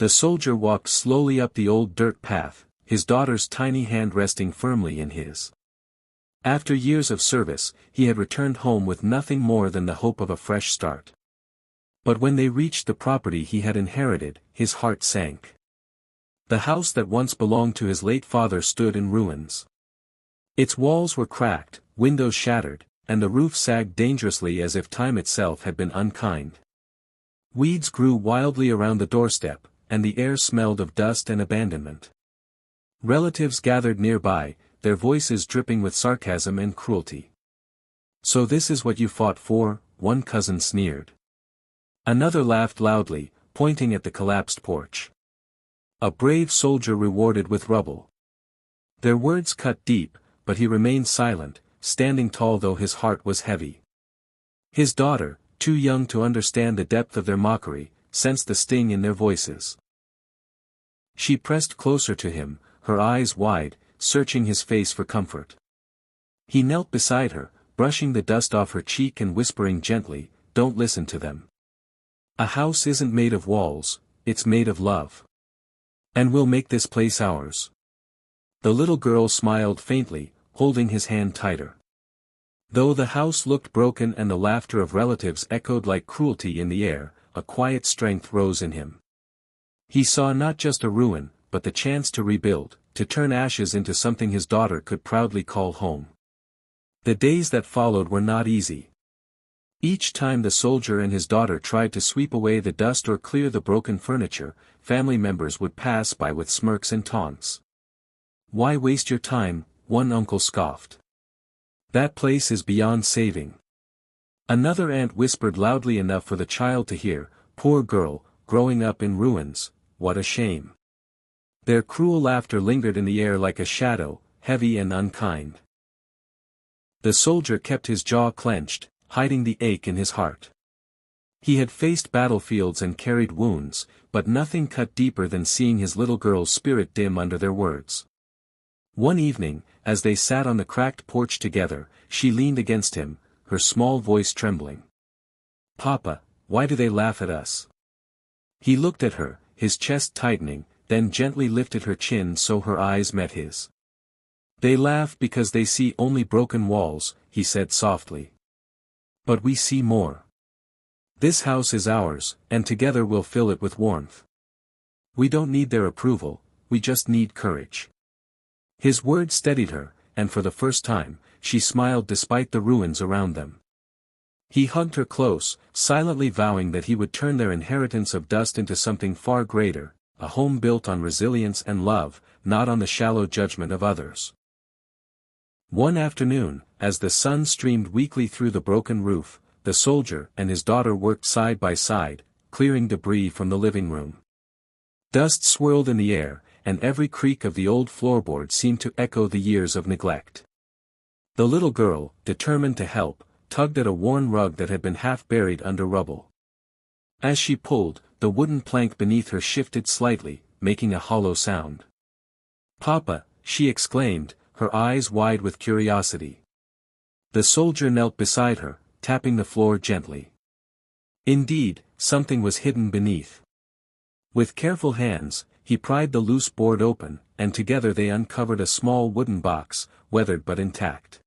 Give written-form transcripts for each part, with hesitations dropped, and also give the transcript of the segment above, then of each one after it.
The soldier walked slowly up the old dirt path, his daughter's tiny hand resting firmly in his. After years of service, he had returned home with nothing more than the hope of a fresh start. But when they reached the property he had inherited, his heart sank. The house that once belonged to his late father stood in ruins. Its walls were cracked, windows shattered, and the roof sagged dangerously as if time itself had been unkind. Weeds grew wildly around the doorstep, and the air smelled of dust and abandonment. Relatives gathered nearby, their voices dripping with sarcasm and cruelty. "So this is what you fought for?" one cousin sneered. Another laughed loudly, pointing at the collapsed porch. "A brave soldier rewarded with rubble." Their words cut deep, but he remained silent, standing tall though his heart was heavy. His daughter, too young to understand the depth of their mockery, sensed the sting in their voices. She pressed closer to him, her eyes wide, searching his face for comfort. He knelt beside her, brushing the dust off her cheek and whispering gently, "Don't listen to them. A house isn't made of walls, it's made of love. And we'll make this place ours." The little girl smiled faintly, holding his hand tighter. Though the house looked broken and the laughter of relatives echoed like cruelty in the air, a quiet strength rose in him. He saw not just a ruin, but the chance to rebuild, to turn ashes into something his daughter could proudly call home. The days that followed were not easy. Each time the soldier and his daughter tried to sweep away the dust or clear the broken furniture, family members would pass by with smirks and taunts. "Why waste your time?" one uncle scoffed. "That place is beyond saving." Another aunt whispered loudly enough for the child to hear, "Poor girl, growing up in ruins, what a shame." Their cruel laughter lingered in the air like a shadow, heavy and unkind. The soldier kept his jaw clenched, hiding the ache in his heart. He had faced battlefields and carried wounds, but nothing cut deeper than seeing his little girl's spirit dim under their words. One evening, as they sat on the cracked porch together, she leaned against him, her small voice trembling. "Papa, why do they laugh at us?" He looked at her, his chest tightening, then gently lifted her chin so her eyes met his. "They laugh because they see only broken walls," he said softly. "But we see more. This house is ours, and together we'll fill it with warmth. We don't need their approval, we just need courage." His words steadied her, and for the first time, she smiled despite the ruins around them. He hugged her close, silently vowing that he would turn their inheritance of dust into something far greater, a home built on resilience and love, not on the shallow judgment of others. One afternoon, as the sun streamed weakly through the broken roof, the soldier and his daughter worked side by side, clearing debris from the living room. Dust swirled in the air, and every creak of the old floorboard seemed to echo the years of neglect. The little girl, determined to help, tugged at a worn rug that had been half buried under rubble. As she pulled, the wooden plank beneath her shifted slightly, making a hollow sound. "Papa," she exclaimed, her eyes wide with curiosity. The soldier knelt beside her, tapping the floor gently. Indeed, something was hidden beneath. With careful hands, he pried the loose board open, and together they uncovered a small wooden box, weathered but intact.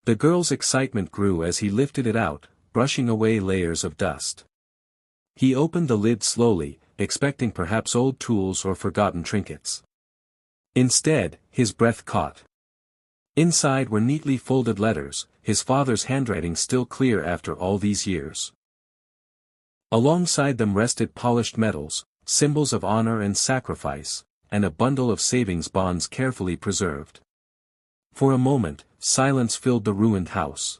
The girl's excitement grew as he lifted it out, brushing away layers of dust. He opened the lid slowly, expecting perhaps old tools or forgotten trinkets. Instead, his breath caught. Inside were neatly folded letters, his father's handwriting still clear after all these years. Alongside them rested polished medals, symbols of honor and sacrifice, and a bundle of savings bonds carefully preserved. For a moment, silence filled the ruined house.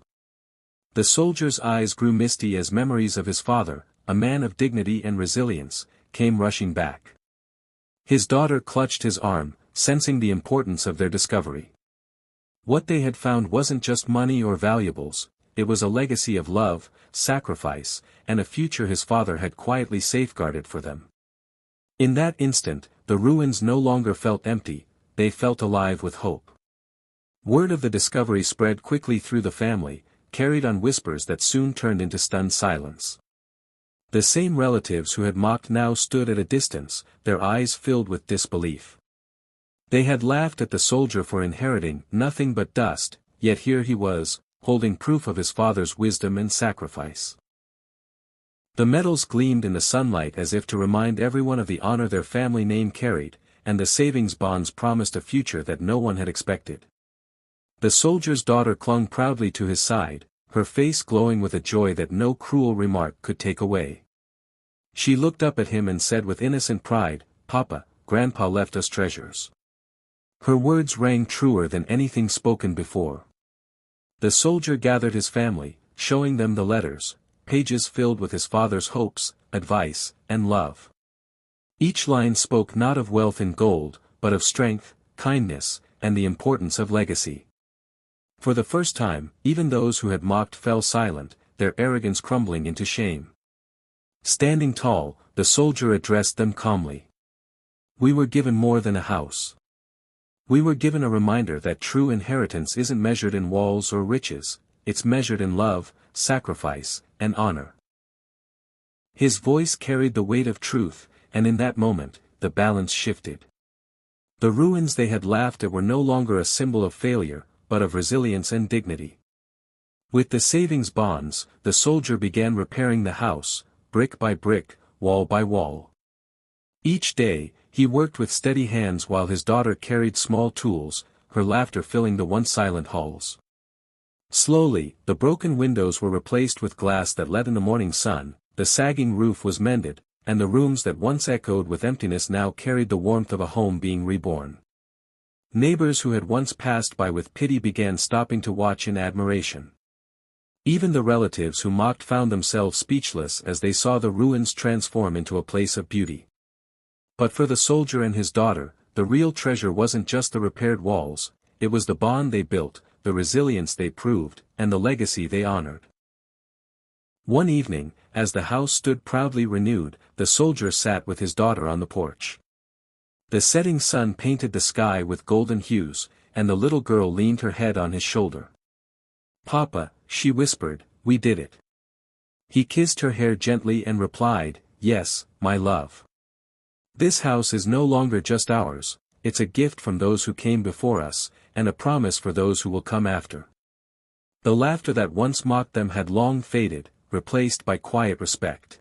The soldier's eyes grew misty as memories of his father, a man of dignity and resilience, came rushing back. His daughter clutched his arm, sensing the importance of their discovery. What they had found wasn't just money or valuables, it was a legacy of love, sacrifice, and a future his father had quietly safeguarded for them. In that instant, the ruins no longer felt empty, they felt alive with hope. Word of the discovery spread quickly through the family, carried on whispers that soon turned into stunned silence. The same relatives who had mocked now stood at a distance, their eyes filled with disbelief. They had laughed at the soldier for inheriting nothing but dust, yet here he was, holding proof of his father's wisdom and sacrifice. The medals gleamed in the sunlight as if to remind everyone of the honor their family name carried, and the savings bonds promised a future that no one had expected. The soldier's daughter clung proudly to his side, her face glowing with a joy that no cruel remark could take away. She looked up at him and said with innocent pride, "Papa, Grandpa left us treasures." Her words rang truer than anything spoken before. The soldier gathered his family, showing them the letters, pages filled with his father's hopes, advice, and love. Each line spoke not of wealth and gold, but of strength, kindness, and the importance of legacy. For the first time, even those who had mocked fell silent, their arrogance crumbling into shame. Standing tall, the soldier addressed them calmly. "We were given more than a house. We were given a reminder that true inheritance isn't measured in walls or riches, it's measured in love, sacrifice, and honor." His voice carried the weight of truth, and in that moment, the balance shifted. The ruins they had laughed at were no longer a symbol of failure, but of resilience and dignity. With the savings bonds, the soldier began repairing the house, brick by brick, wall by wall. Each day, he worked with steady hands while his daughter carried small tools, her laughter filling the once silent halls. Slowly, the broken windows were replaced with glass that let in the morning sun, the sagging roof was mended, and the rooms that once echoed with emptiness now carried the warmth of a home being reborn. Neighbors who had once passed by with pity began stopping to watch in admiration. Even the relatives who mocked found themselves speechless as they saw the ruins transform into a place of beauty. But for the soldier and his daughter, the real treasure wasn't just the repaired walls, it was the bond they built, the resilience they proved, and the legacy they honored. One evening, as the house stood proudly renewed, the soldier sat with his daughter on the porch. The setting sun painted the sky with golden hues, and the little girl leaned her head on his shoulder. "Papa," she whispered, "we did it." He kissed her hair gently and replied, "Yes, my love. This house is no longer just ours, it's a gift from those who came before us, and a promise for those who will come after." The laughter that once mocked them had long faded, replaced by quiet respect.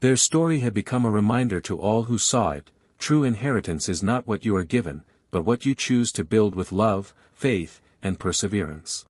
Their story had become a reminder to all who saw it: true inheritance is not what you are given, but what you choose to build with love, faith, and perseverance.